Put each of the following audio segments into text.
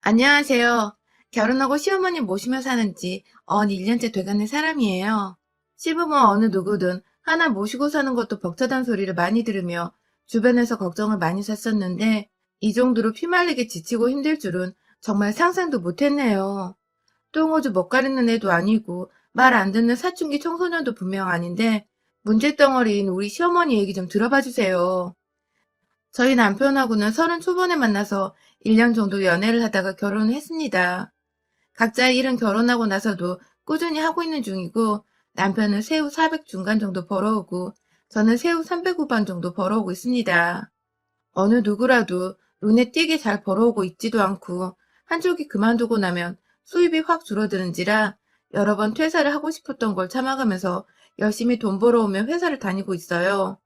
안녕하세요. 결혼하고 시어머니 모시며 사는 지 1년째 돼가는 사람이에요. 시부모 어느 누구든 하나 모시고 사는 것도 벅차단 소리를 많이 들으며 주변에서 걱정을 많이 샀었는데 이 정도로 피말리게 지치고 힘들 줄은 정말 상상도 못했네요. 똥오줌 못 가리는 애도 아니고 말 안 듣는 사춘기 청소년도 분명 아닌데 문제덩어리인 우리 시어머니 얘기 좀 들어봐 주세요. 저희 남편하고는 30 초반에 만나서 1년 정도 연애를 하다가 결혼을 했습니다. 각자의 일은 결혼하고 나서도 꾸준히 하고 있는 중이고 남편은 세후 400 중간 정도 벌어오고 저는 세후 300 후반 정도 벌어오고 있습니다. 어느 누구라도 눈에 띄게 잘 벌어오고 있지도 않고 한쪽이 그만두고 나면 수입이 확 줄어드는지라 여러 번 퇴사를 하고 싶었던 걸 참아가면서 열심히 돈 벌어오며 회사를 다니고 있어요.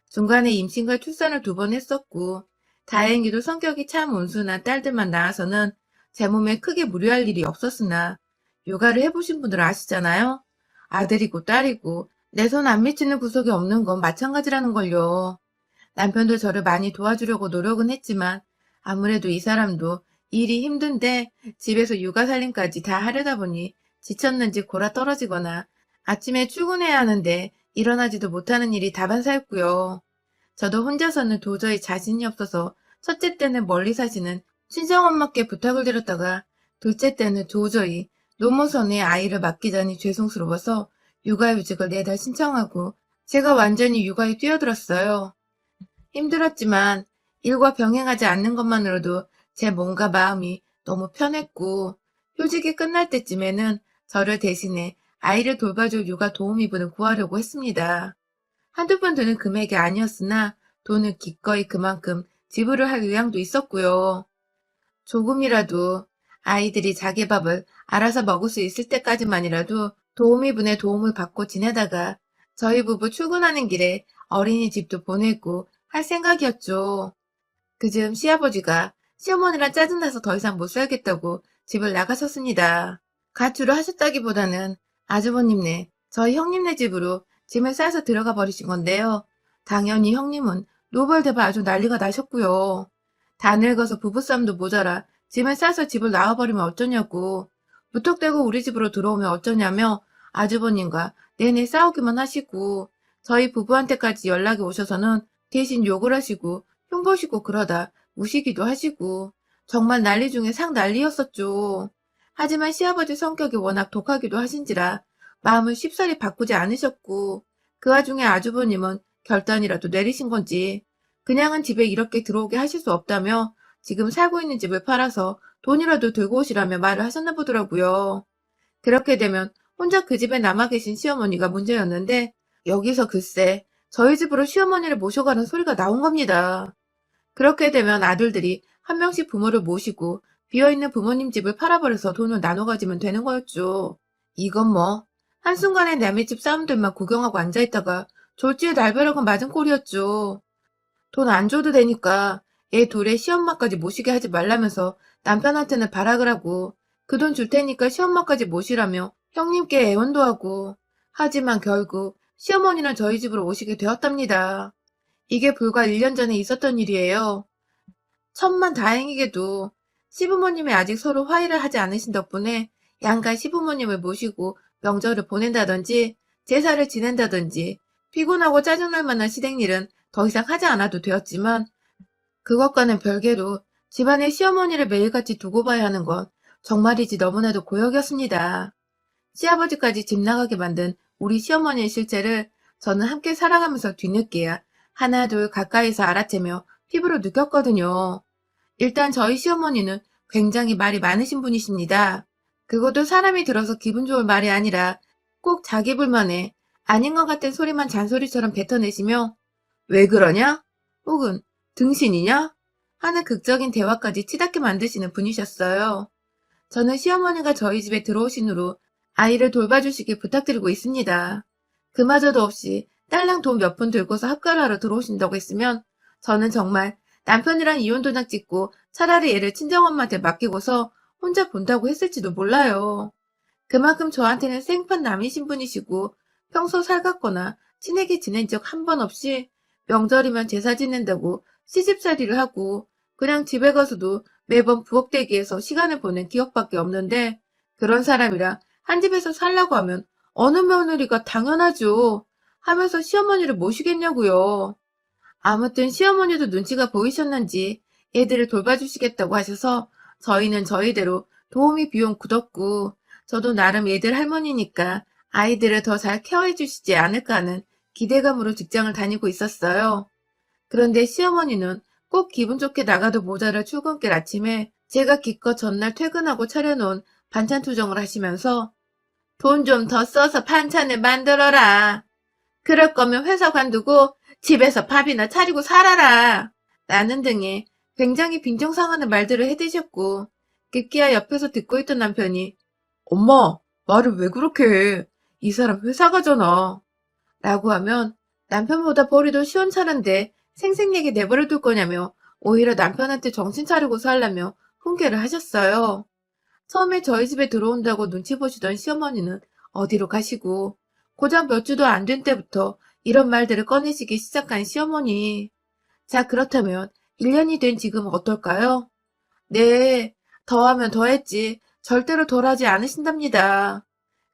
중간에 임신과 출산을 2번 했었고 다행히도 성격이 참 온순한 딸들만 낳아서는 제 몸에 크게 무리할 일이 없었으나 육아를 해보신 분들 아시잖아요. 아들이고 딸이고 내 손 안 미치는 구석이 없는 건 마찬가지라는 걸요. 남편도 저를 많이 도와주려고 노력은 했지만 아무래도 이 사람도 일이 힘든데 집에서 육아 살림까지 다 하려다 보니 지쳤는지 골아 떨어지거나 아침에 출근해야 하는데 일어나지도 못하는 일이 다반사였고요. 저도 혼자서는 도저히 자신이 없어서 첫째 때는 멀리 사시는 친정엄마께 부탁을 드렸다가 둘째 때는 도저히 노모선에 아이를 맡기자니 죄송스러워서 육아휴직을 4달 신청하고 제가 완전히 육아에 뛰어들었어요. 힘들었지만 일과 병행하지 않는 것만으로도 제 몸과 마음이 너무 편했고 휴직이 끝날 때쯤에는 저를 대신해 아이를 돌봐줄 육아 도우미분을 구하려고 했습니다. 한두 번 드는 금액이 아니었으나 돈을 기꺼이 그만큼 지불을 할 의향도 있었고요. 조금이라도 아이들이 자기 밥을 알아서 먹을 수 있을 때까지만이라도 도우미분의 도움을 받고 지내다가 저희 부부 출근하는 길에 어린이집도 보내고 할 생각이었죠. 그즈음 시아버지가 시어머니랑 짜증나서 더 이상 못 살겠다고 집을 나가셨습니다. 가출을 하셨다기보다는 아주버님네, 저희 형님네 집으로 짐을 싸서 들어가 버리신 건데요. 당연히 형님은 노벌대발 아주 난리가 나셨고요. 다 늙어서 부부싸움도 모자라 짐을 싸서 집을 나와버리면 어쩌냐고, 무턱대고 우리 집으로 들어오면 어쩌냐며 아주버님과 내내 싸우기만 하시고 저희 부부한테까지 연락이 오셔서는 대신 욕을 하시고 흉보시고 그러다 우시기도 하시고 정말 난리 중에 상 난리였었죠. 하지만 시아버지 성격이 워낙 독하기도 하신지라 마음을 쉽사리 바꾸지 않으셨고 그 와중에 아주버님은 결단이라도 내리신 건지 그냥은 집에 이렇게 들어오게 하실 수 없다며 지금 살고 있는 집을 팔아서 돈이라도 들고 오시라며 말을 하셨나 보더라고요. 그렇게 되면 혼자 그 집에 남아 계신 시어머니가 문제였는데 여기서 글쎄 저희 집으로 시어머니를 모셔가는 소리가 나온 겁니다. 그렇게 되면 아들들이 한 명씩 부모를 모시고 비어있는 부모님 집을 팔아버려서 돈을 나눠 가지면 되는 거였죠. 이건 뭐 한순간에 남의 집 사람들만 구경하고 앉아있다가 졸지에 날벼락은 맞은 꼴이었죠. 돈 안 줘도 되니까 애 둘의 시엄마까지 모시게 하지 말라면서 남편한테는 발악을 하고 그 돈 줄 테니까 시엄마까지 모시라며 형님께 애원도 하고 하지만 결국 시어머니는 저희 집으로 오시게 되었답니다. 이게 불과 1년 전에 있었던 일이에요. 천만 다행이게도 시부모님이 아직 서로 화해를 하지 않으신 덕분에 양가 시부모님을 모시고 명절을 보낸다든지 제사를 지낸다든지 피곤하고 짜증날 만한 시댁일은 더 이상 하지 않아도 되었지만 그것과는 별개로 집안에 시어머니를 매일같이 두고 봐야 하는 건 정말이지 너무나도 고역이었습니다. 시아버지까지 집 나가게 만든 우리 시어머니의 실체를 저는 함께 살아가면서 뒤늦게야 하나 둘 가까이서 알아채며 피부로 느꼈거든요. 일단 저희 시어머니는 굉장히 말이 많으신 분이십니다. 그것도 사람이 들어서 기분 좋을 말이 아니라 꼭 자기 불만에 아닌 것 같은 소리만 잔소리처럼 뱉어내시며 왜 그러냐? 혹은 등신이냐? 하는 극적인 대화까지 치닫게 만드시는 분이셨어요. 저는 시어머니가 저희 집에 들어오신 후로 아이를 돌봐주시길 부탁드리고 있습니다. 그마저도 없이 딸랑 돈 몇 푼 들고서 합가를 하러 들어오신다고 했으면 저는 정말 남편이랑 이혼 도장 찍고 차라리 애를 친정엄마한테 맡기고서 혼자 본다고 했을지도 몰라요. 그만큼 저한테는 생판 남이신 분이시고 평소 살갑거나 친하게 지낸 적 한 번 없이 명절이면 제사 지낸다고 시집살이를 하고 그냥 집에 가서도 매번 부엌대기에서 시간을 보낸 기억밖에 없는데 그런 사람이라 한 집에서 살라고 하면 어느 며느리가 당연하죠 하면서 시어머니를 모시겠냐고요. 아무튼 시어머니도 눈치가 보이셨는지 애들을 돌봐주시겠다고 하셔서 저희는 저희대로 도우미 비용 굳었고 저도 나름 애들 할머니니까 아이들을 더 잘 케어해 주시지 않을까 하는 기대감으로 직장을 다니고 있었어요. 그런데 시어머니는 꼭 기분 좋게 나가도 모자랄 출근길 아침에 제가 기껏 전날 퇴근하고 차려놓은 반찬 투정을 하시면서 돈 좀 더 써서 반찬을 만들어라. 그럴 거면 회사 관두고 집에서 밥이나 차리고 살아라. 라는 등의 굉장히 빈정상하는 말들을 해대셨고 급기야 옆에서 듣고 있던 남편이 엄마, 말을 왜 그렇게 해? 이 사람 회사 가잖아. 라고 하면 남편보다 벌이도 시원찮은데 생색내게 내버려 둘 거냐며 오히려 남편한테 정신 차리고 살라며 훈계를 하셨어요. 처음에 저희 집에 들어온다고 눈치 보시던 시어머니는 어디로 가시고 고작 몇 주도 안 된 때부터 이런 말들을 꺼내시기 시작한 시어머니. 자, 그렇다면 1년이 된 지금 어떨까요? 네, 더하면 더했지 절대로 덜하지 않으신답니다.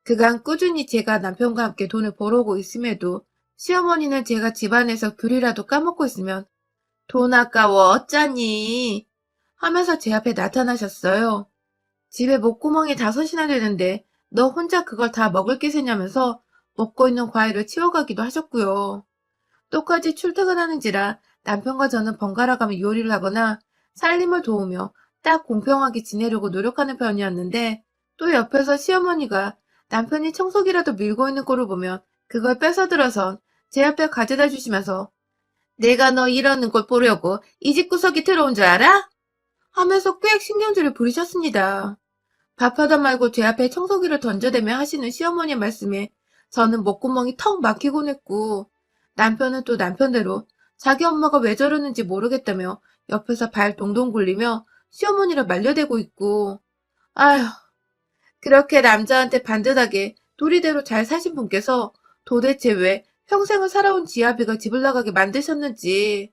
그간 꾸준히 제가 남편과 함께 돈을 벌어오고 있음에도 시어머니는 제가 집안에서 귤이라도 까먹고 있으면 돈 아까워 어쩌니 하면서 제 앞에 나타나셨어요. 집에 목구멍이 5이나 되는데 너 혼자 그걸 다 먹을 기세냐면서 먹고 있는 과일을 치워가기도 하셨고요. 똑같이 출퇴근하는지라 남편과 저는 번갈아 가며 요리를 하거나 살림을 도우며 딱 공평하게 지내려고 노력하는 편이었는데 또 옆에서 시어머니가 남편이 청소기라도 밀고 있는 꼴을 보면 그걸 뺏어들어서 제 앞에 가져다 주시면서 내가 너 이러는 걸 보려고 이 집 구석이 들어온 줄 알아? 하면서 꽤 신경질을 부리셨습니다. 밥하다 말고 제 앞에 청소기를 던져대며 하시는 시어머니의 말씀에 저는 목구멍이 턱 막히곤 했고 남편은 또 남편대로 자기 엄마가 왜 저러는지 모르겠다며 옆에서 발 동동 굴리며 시어머니를 말려대고 있고 아휴 그렇게 남자한테 반듯하게 도리대로 잘 사신 분께서 도대체 왜 평생을 살아온 지아비가 집을 나가게 만드셨는지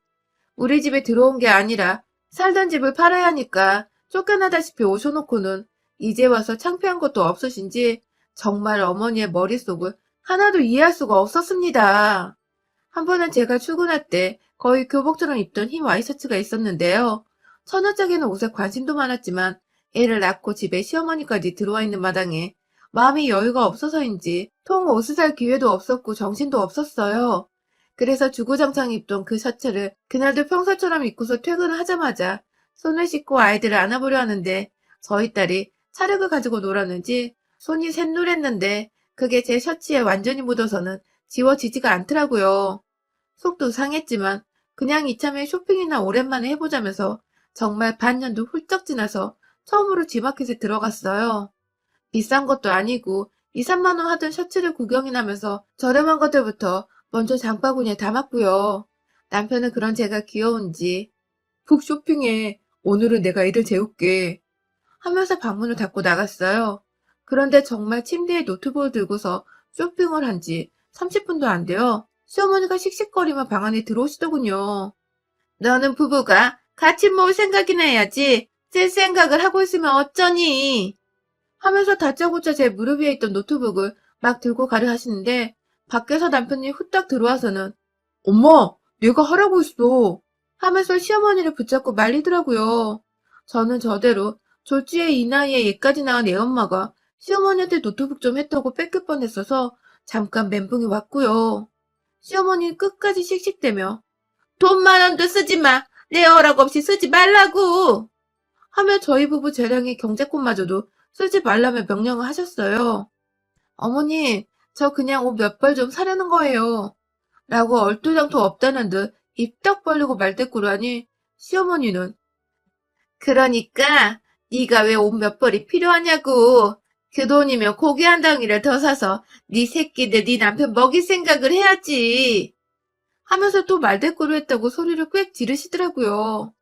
우리 집에 들어온 게 아니라 살던 집을 팔아야 하니까 쫓겨나다시피 오셔놓고는 이제 와서 창피한 것도 없으신지 정말 어머니의 머릿속을 하나도 이해할 수가 없었습니다. 한 번은 제가 출근할 때 거의 교복처럼 입던 흰 와이셔츠가 있었는데요. 처녀짝에는 옷에 관심도 많았지만 애를 낳고 집에 시어머니까지 들어와 있는 마당에 마음이 여유가 없어서인지 통 옷을 살 기회도 없었고 정신도 없었어요. 그래서 주구장창 입던 그 셔츠를 그날도 평소처럼 입고서 퇴근을 하자마자 손을 씻고 아이들을 안아보려 하는데 저희 딸이 차력을 가지고 놀았는지 손이 샛노랬는데 그게 제 셔츠에 완전히 묻어서는 지워지지가 않더라고요. 속도 상했지만 그냥 이참에 쇼핑이나 오랜만에 해보자면서 정말 반년도 훌쩍 지나서 처음으로 G마켓에 들어갔어요. 비싼 것도 아니고 2, 3만 원 하던 셔츠를 구경이나 하면서 저렴한 것들부터 먼저 장바구니에 담았고요. 남편은 그런 제가 귀여운지 푹 쇼핑해. 오늘은 내가 애들 재울게. 하면서 방문을 닫고 나갔어요. 그런데 정말 침대에 노트북을 들고서 쇼핑을 한 지 30분도 안 돼요. 시어머니가 씩씩거리며 방 안에 들어오시더군요. 너는 부부가 같이 모을 생각이나 해야지. 쓸 생각을 하고 있으면 어쩌니? 하면서 다짜고짜 제 무릎 위에 있던 노트북을 막 들고 가려 하시는데 밖에서 남편이 후딱 들어와서는 엄마, 내가 하라고 했어. 하면서 시어머니를 붙잡고 말리더라고요. 저는 저대로 졸지에 이 나이에 얘까지 낳은 애엄마가 시어머니한테 노트북 좀 했다고 뺏길 뻔했어서 잠깐 멘붕이 왔고요. 시어머니는 끝까지 씩씩대며 돈 10,000원도 쓰지 마. 내 허락 없이 쓰지 말라고. 하며 저희 부부 재량의 경제권마저도 쓰지 말라며 명령을 하셨어요. 어머니, 저 그냥 옷 몇 벌 좀 사려는 거예요. 라고 얼토당토 없다는 듯 입 딱 벌리고 말대꾸를 하니 시어머니는 그러니까 네가 왜 옷 몇 벌이 필요하냐고. 그 돈이면 고기 한 덩이를 더 사서 네 새끼들 네 남편 먹일 생각을 해야지. 하면서 또 말대꾸를 했다고 소리를 꽥 지르시더라고요.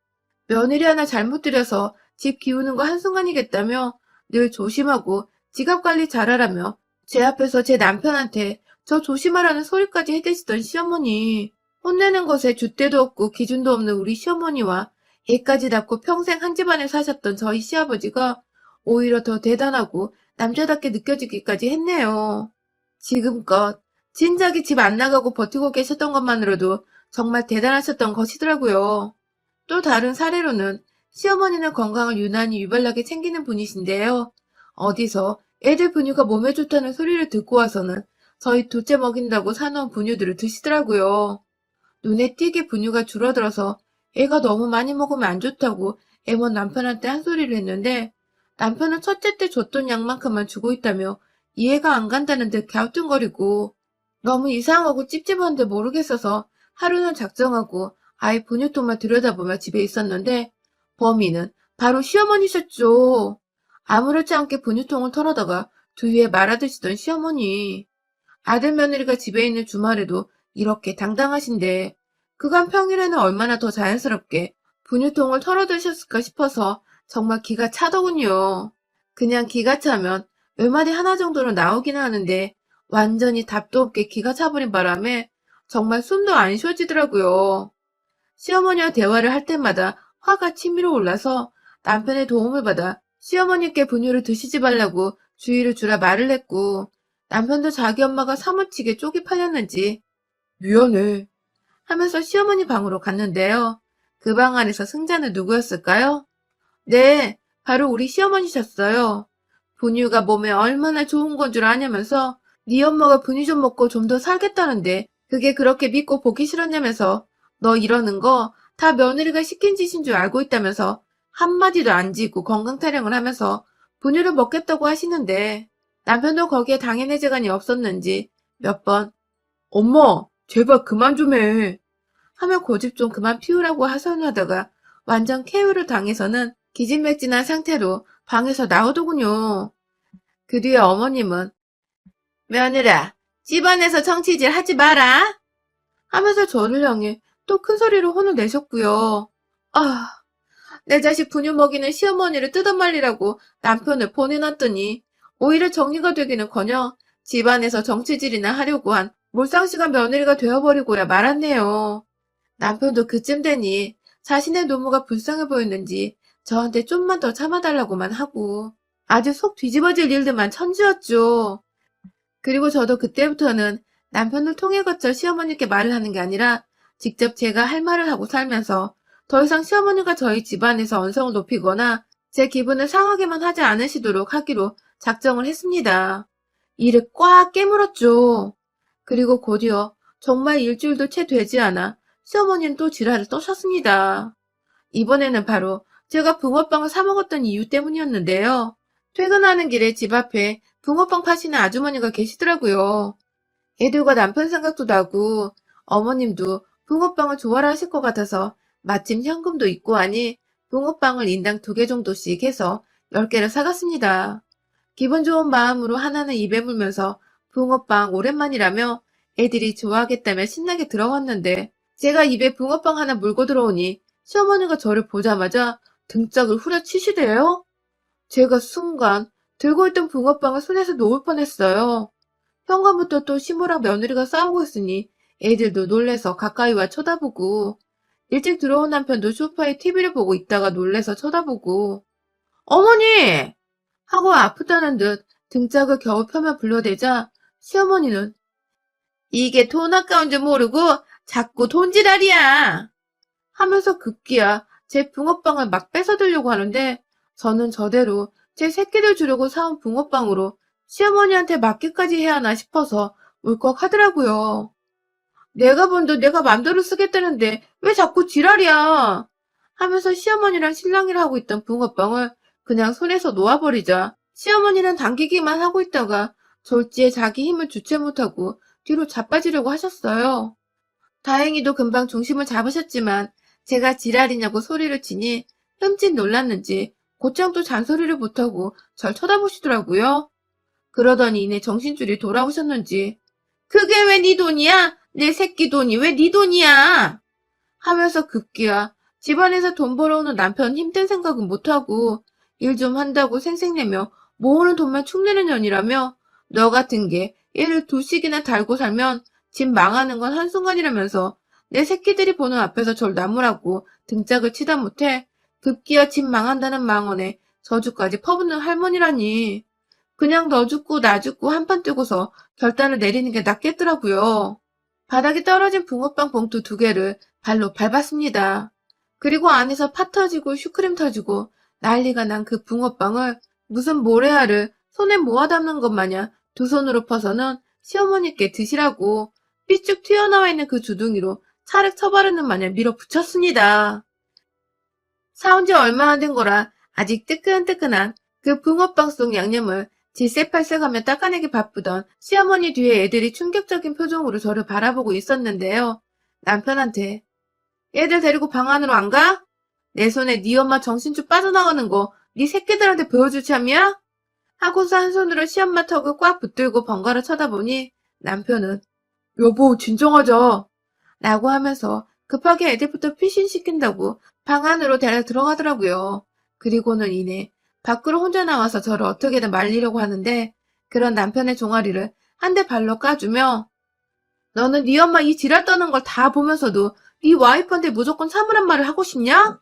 며느리 하나 잘못 들여서 집 기우는 거 한순간이겠다며 늘 조심하고 지갑 관리 잘하라며 제 앞에서 제 남편한테 저 조심하라는 소리까지 해대시던 시어머니. 혼내는 것에 줏대도 없고 기준도 없는 우리 시어머니와 애까지 낳고 평생 한 집안에 사셨던 저희 시아버지가 오히려 더 대단하고 남자답게 느껴지기까지 했네요. 지금껏 진작에 집 안 나가고 버티고 계셨던 것만으로도 정말 대단하셨던 것이더라고요. 또 다른 사례로는 시어머니는 건강을 유난히 유별나게 챙기는 분이신데요. 어디서 애들 분유가 몸에 좋다는 소리를 듣고 와서는 저희 둘째 먹인다고 사놓은 분유들을 드시더라고요. 눈에 띄게 분유가 줄어들어서 애가 너무 많이 먹으면 안 좋다고 애먼 남편한테 한 소리를 했는데 남편은 첫째 때 줬던 양만큼만 주고 있다며 이해가 안 간다는 듯 갸우뚱거리고 너무 이상하고 찝찝한데 모르겠어서 하루는 작정하고 아이 분유통만 들여다보며 집에 있었는데 범인은 바로 시어머니셨죠. 아무렇지 않게 분유통을 털어다가 주위에 말아드시던 시어머니. 아들 며느리가 집에 있는 주말에도 이렇게 당당하신데 그간 평일에는 얼마나 더 자연스럽게 분유통을 털어드셨을까 싶어서 정말 기가 차더군요. 그냥 기가 차면 몇 마디 하나 정도는 나오긴 하는데 완전히 답도 없게 기가 차버린 바람에 정말 숨도 안 쉬어지더라고요. 시어머니와 대화를 할 때마다 화가 치밀어 올라서 남편의 도움을 받아 시어머니께 분유를 드시지 말라고 주의를 주라 말을 했고 남편도 자기 엄마가 사무치게 쪽이 팔렸는지 미안해 하면서 시어머니 방으로 갔는데요. 그 방 안에서 승자는 누구였을까요? 네, 바로 우리 시어머니셨어요. 분유가 몸에 얼마나 좋은 건 줄 아냐면서 네 엄마가 분유 좀 먹고 좀 더 살겠다는데 그게 그렇게 믿고 보기 싫었냐면서 너 이러는 거 다 며느리가 시킨 짓인 줄 알고 있다면서 한마디도 안 지고 건강 타령을 하면서 분유를 먹겠다고 하시는데 남편도 거기에 당연의 재간이 없었는지 몇 번 엄마 제발 그만 좀 해 하며 고집 좀 그만 피우라고 하소연하다가 완전 KO를 당해서는 기진맥진한 상태로 방에서 나오더군요. 그 뒤에 어머님은 며느라 집안에서 정치질 하지 마라 하면서 저를 향해 또 큰 소리로 혼을 내셨고요. 아, 내 자식 분유 먹이는 시어머니를 뜯어말리라고 남편을 보내놨더니 오히려 정리가 되기는커녕 집안에서 정치질이나 하려고 한 몰상식한 며느리가 되어버리고야 말았네요. 남편도 그쯤 되니 자신의 노무가 불쌍해 보였는지 저한테 좀만 더 참아달라고만 하고 아주 속 뒤집어질 일들만 천지였죠. 그리고 저도 그때부터는 남편을 통해 거쳐 시어머니께 말을 하는 게 아니라 직접 제가 할 말을 하고 살면서 더 이상 시어머니가 저희 집안에서 언성을 높이거나 제 기분을 상하게만 하지 않으시도록 하기로 작정을 했습니다. 이를 꽉 깨물었죠. 그리고 곧이어 정말 일주일도 채 되지 않아 시어머니는 또 지랄을 떠셨습니다. 이번에는 바로 제가 붕어빵을 사 먹었던 이유 때문이었는데요. 퇴근하는 길에 집 앞에 붕어빵 파시는 아주머니가 계시더라고요. 애들과 남편 생각도 나고 어머님도 붕어빵을 좋아라 하실 것 같아서 마침 현금도 있고 하니 붕어빵을 인당 2개 정도씩 해서 10개를 사갔습니다. 기분 좋은 마음으로 하나는 입에 물면서 붕어빵 오랜만이라며 애들이 좋아하겠다며 신나게 들어왔는데 제가 입에 붕어빵 하나 물고 들어오니 시어머니가 저를 보자마자 등짝을 후려치시대요. 제가 순간 들고 있던 붕어빵을 손에서 놓을 뻔했어요. 현관부터 또 시모랑 며느리가 싸우고 있으니 애들도 놀래서 가까이 와 쳐다보고 일찍 들어온 남편도 소파에 TV를 보고 있다가 놀래서 쳐다보고 어머니! 하고 아프다는 듯 등짝을 겨우 펴며 불러대자 시어머니는 이게 돈 아까운 줄 모르고 자꾸 돈지랄이야! 하면서 급기야 제 붕어빵을 막 뺏어들려고 하는데 저는 저대로 제 새끼들 주려고 사온 붕어빵으로 시어머니한테 맞기까지 해야 하나 싶어서 울컥하더라고요. 내가 번 돈 내가 맘대로 쓰겠다는데 왜 자꾸 지랄이야 하면서 시어머니랑 실랑이를 하고 있던 붕어빵을 그냥 손에서 놓아버리자 시어머니는 당기기만 하고 있다가 졸지에 자기 힘을 주체 못하고 뒤로 자빠지려고 하셨어요. 다행히도 금방 중심을 잡으셨지만 제가 지랄이냐고 소리를 치니 흠칫 놀랐는지 곧장 또 잔소리를 못하고 절 쳐다보시더라고요. 그러더니 이내 정신줄이 돌아오셨는지 그게 왜 네 돈이야? 내 새끼 돈이 왜 네 돈이야? 하면서 급기야 집안에서 돈 벌어오는 남편 힘든 생각은 못하고 일 좀 한다고 생색내며 모으는 돈만 축내는 년이라며 너 같은 게 얘를 2씩이나 달고 살면 집 망하는 건 한순간이라면서 내 새끼들이 보는 앞에서 절 나무라고 등짝을 치다 못해 급기야 집 망한다는 망언에 저주까지 퍼붓는 할머니라니. 그냥 너 죽고 나 죽고 한판 뜨고서 결단을 내리는 게 낫겠더라고요. 바닥에 떨어진 붕어빵 봉투 2개를 발로 밟았습니다. 그리고 안에서 파 터지고 슈크림 터지고 난리가 난 그 붕어빵을 무슨 모래알을 손에 모아 담는 것 마냥 두 손으로 퍼서는 시어머니께 드시라고 삐쭉 튀어나와 있는 그 주둥이로 차를 쳐바르는 마냥 밀어붙였습니다. 사온 지 얼마 안 된 거라 아직 뜨끈뜨끈한 그 붕어빵 속 양념을 질색팔색하며 닦아내기 바쁘던 시어머니 뒤에 애들이 충격적인 표정으로 저를 바라보고 있었는데요. 남편한테 애들 데리고 방 안으로 안 가? 내 손에 네 엄마 정신줄 빠져나가는 거 네 새끼들한테 보여줄 참이야? 하고서 한 손으로 시엄마 턱을 꽉 붙들고 번갈아 쳐다보니 남편은 여보 진정하자 라고 하면서 급하게 애들부터 피신시킨다고 방 안으로 데려 들어가더라고요. 그리고는 이내 밖으로 혼자 나와서 저를 어떻게든 말리려고 하는데 그런 남편의 종아리를 한 대 발로 까주며 너는 네 엄마 이 지랄 떠는 걸 다 보면서도 네 와이프한테 무조건 참으란 말을 하고 싶냐?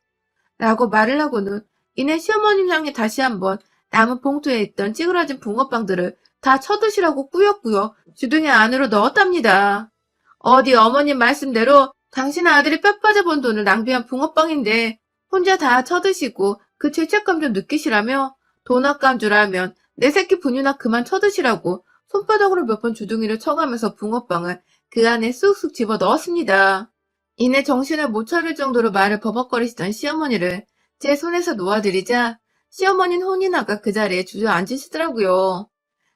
라고 말을 하고는 이내 시어머님 향해 다시 한번 남은 봉투에 있던 찌그러진 붕어빵들을 다 쳐드시라고 꾸역꾸역 주둥이 안으로 넣었답니다. 어디 어머님 말씀대로 당신 아들이 뼈 빠져본 돈을 낭비한 붕어빵인데 혼자 다 쳐드시고 그 죄책감 좀 느끼시라며 돈 아까운 줄 알면 내 새끼 분유나 그만 쳐드시라고 손바닥으로 몇 번 주둥이를 쳐가면서 붕어빵을 그 안에 쑥쑥 집어 넣었습니다. 이내 정신을 못 차릴 정도로 말을 버벅거리시던 시어머니를 제 손에서 놓아드리자 시어머니는 혼이 나가 그 자리에 주저앉으시더라고요.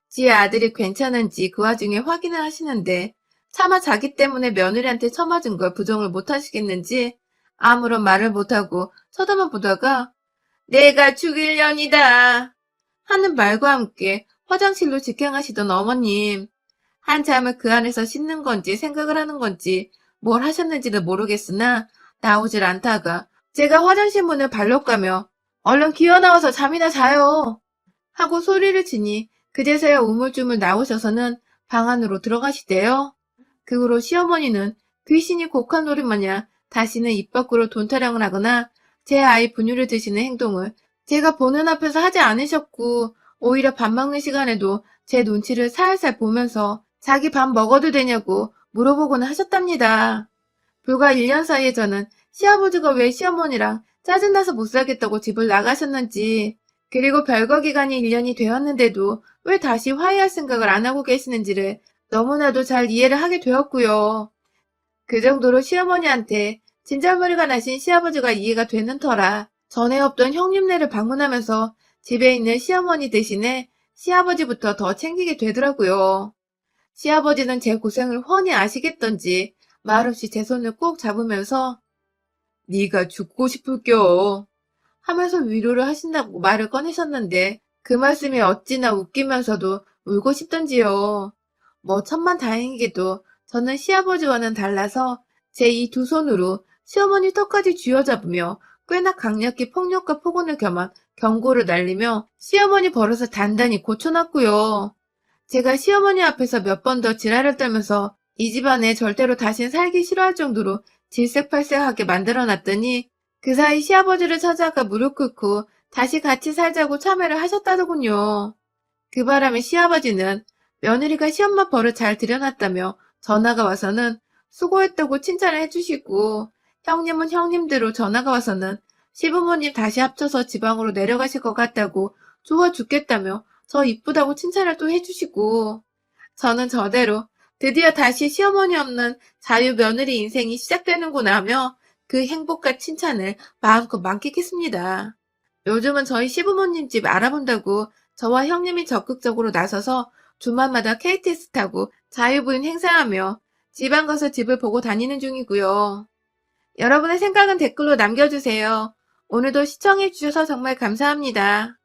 지 아들이 괜찮은지 그 와중에 확인을 하시는데 차마 자기 때문에 며느리한테 처맞은 걸 부정을 못하시겠는지 아무런 말을 못하고 쳐다만 보다가 내가 죽일 년이다 하는 말과 함께 화장실로 직행하시던 어머님. 한참을 그 안에서 씻는 건지 생각을 하는 건지 뭘 하셨는지는 모르겠으나 나오질 않다가 제가 화장실 문을 발로 까며 얼른 기어나와서 잠이나 자요 하고 소리를 치니 그제서야 우물쭈물 나오셔서는 방 안으로 들어가시대요. 그 후로 시어머니는 귀신이 곡한 노래 마냥 다시는 입 밖으로 돈 타령을 하거나 제 아이 분유를 드시는 행동을 제가 보는 앞에서 하지 않으셨고 오히려 밥 먹는 시간에도 제 눈치를 살살 보면서 자기 밥 먹어도 되냐고 물어보곤 하셨답니다. 불과 1년 사이에 저는 시아버지가 왜 시어머니랑 짜증나서 못 살겠다고 집을 나가셨는지 그리고 별거 기간이 1년이 되었는데도 왜 다시 화해할 생각을 안 하고 계시는지를 너무나도 잘 이해를 하게 되었고요. 그 정도로 시어머니한테 진절머리가 나신 시아버지가 이해가 되는 터라 전에 없던 형님네를 방문하면서 집에 있는 시어머니 대신에 시아버지부터 더 챙기게 되더라고요. 시아버지는 제 고생을 훤히 아시겠던지 말없이 제 손을 꼭 잡으면서 네가 죽고 싶을겨 하면서 위로를 하신다고 말을 꺼내셨는데 그 말씀이 어찌나 웃기면서도 울고 싶던지요. 뭐 천만다행이게도 저는 시아버지와는 달라서 제 이 두 손으로 시어머니 턱까지 쥐어잡으며 꽤나 강력히 폭력과 폭언을 겸한 경고를 날리며 시어머니 버릇을 단단히 고쳐놨고요. 제가 시어머니 앞에서 몇 번 더 지랄을 떨면서 이 집안에 절대로 다신 살기 싫어할 정도로 질색팔색하게 만들어놨더니 그 사이 시아버지를 찾아가 무릎 꿇고 다시 같이 살자고 참여를 하셨다더군요. 그 바람에 시아버지는 며느리가 시엄마 버릇 잘 들여놨다며 전화가 와서는 수고했다고 칭찬을 해주시고 형님은 형님대로 전화가 와서는 시부모님 다시 합쳐서 지방으로 내려가실 것 같다고 좋아 죽겠다며 저 이쁘다고 칭찬을 또 해주시고 저는 저대로 드디어 다시 시어머니 없는 자유 며느리 인생이 시작되는구나 하며 그 행복과 칭찬을 마음껏 만끽했습니다. 요즘은 저희 시부모님 집 알아본다고 저와 형님이 적극적으로 나서서 주말마다 KTX 타고 자유부인 행사하며 지방 가서 집을 보고 다니는 중이고요. 여러분의 생각은 댓글로 남겨주세요. 오늘도 시청해주셔서 정말 감사합니다.